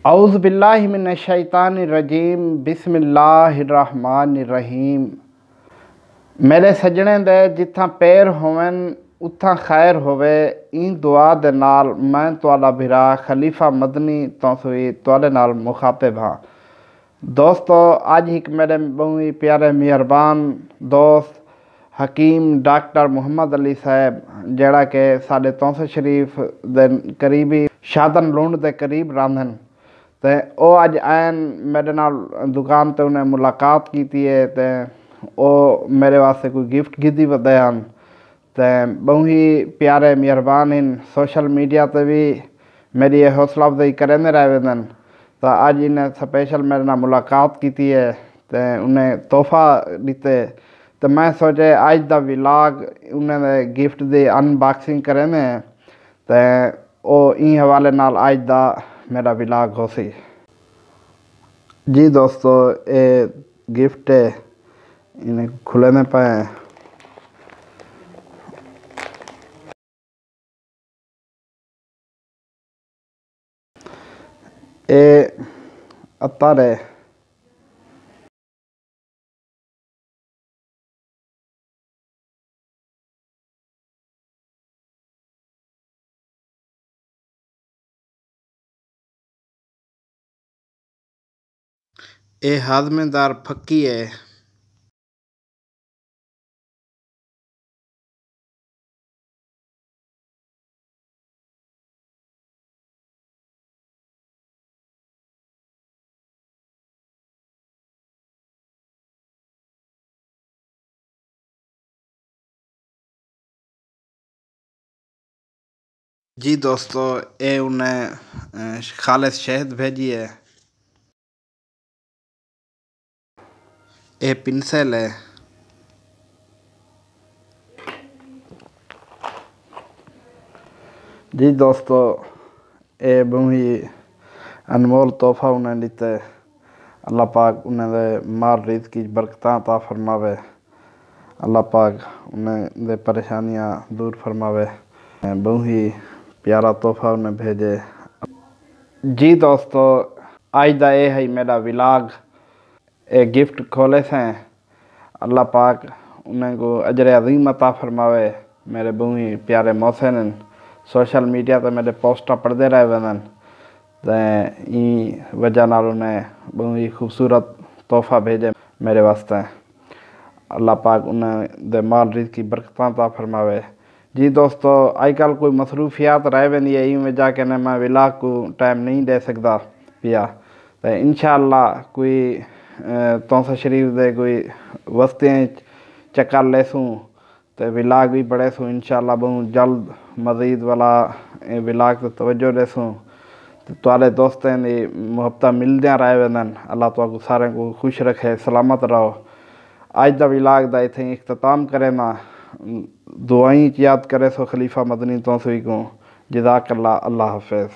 औज़ु बिल्लाहि मिनश शैतानिर रजीम बिस्मिल्लाहिर्रहमानिर्रहीम। मेरे सजने दे जिथा पैर होवन उत्था खैर होवे। इन दुआ दे नाल मैं तुहाडा भिरा खलीफा मदनी तो सुई तुहाडे नाल मुखातिब हाँ। दोस्तों, अज एक मेरे बहुत ही प्यारे मेहरबान दोस्त हकीम डॉक्टर मुहम्मद अली साहब जड़ा के साडे तौंसर शरीफ दे करीबी शादन लुंड दे करीब रहिंदे ते ओ अज आए मेरे नाल दुकान ते उन्हें मुलाकात की है ते ओ मेरे वास्ते कोई गिफ्ट गिद्धी वधे हैं ते बहुत ही प्यारे मेहरबान इन सोशल मीडिया ते भी मेरी ये हौसला अफजाई करेंदे रह वेंदन। तो अज इन्हें स्पेशल मेरे नाल मुलाकात की है ते उन्हें तोहफा दिते तो मैं सोचे अज दा विलाग उन्हें गिफ्ट दी अनबॉक्सिंग करेंदे ते ओ इन हवाले नाल अज दा मेरा विलाग हो सी। जी दोस्तों, ये गिफ्ट है, इन्हें खुले में पाए ये अतर है। ये हाजमेदार फक्की है। जी दोस्तों, ये उन्हें खालिस शहद भेजी है। ये पिंसल है। जी दोस्तों, ये बहुत ही अनमोल तोहफा उन्हें दिते। अल्लाह पाक उन्हें माल रिज़्क़ की बरकतां अता फरमावे। अल्लाह पाक उन्हें दे परेशानियां दूर फरमावे। बहुत ही प्यारा तोहफा उन्हें भेजे। जी दोस्तों, आज दा ये है मेरा विलाग। ये गिफ्ट खोले से अल्लाह पाक उन्हें को अजर अज़ीम अता फरमावे। मेरे बहुत ही प्यारे मोहसिन सोशल मीडिया पर मेरे पोस्टर पढ़ते रह वेंदन ते ई वजह नाल उन्हें बहुत ही खूबसूरत तोहफा भेजे मेरे वास्ते। अल्लाह पाक उन्हें दे माल रिज़्क़ की बरकतां अता फरमावे। जी दोस्तों, आजकल कोई मसरूफियात रह वेंदी है, ई वजह के मैं विलाग को टाइम नहीं दे सकता पिया। तो इंशाअल्लाह कोई तौंसर शरीफ दे कोई वस्तें चक्कर लेसूँ तो विलाग भी बड़े सूँ इंशाअल्लाह। बहुत जल्द मज़ीद वाला विलाग तो तवज्जो देसूँ तो तुहाडे दोस्तें दी मुहब्बत मिलदियां रह वेंदन। अल्लाह तुहाकू सारे को खुश रखे, सलामत रहो। अज दा विलाग दा इत्थे इख्तिताम करे ना दुआई याद करे सो खलीफा मदनी तो सुई को। जज़ाकल्लाह। अल्लाह हाफिज़।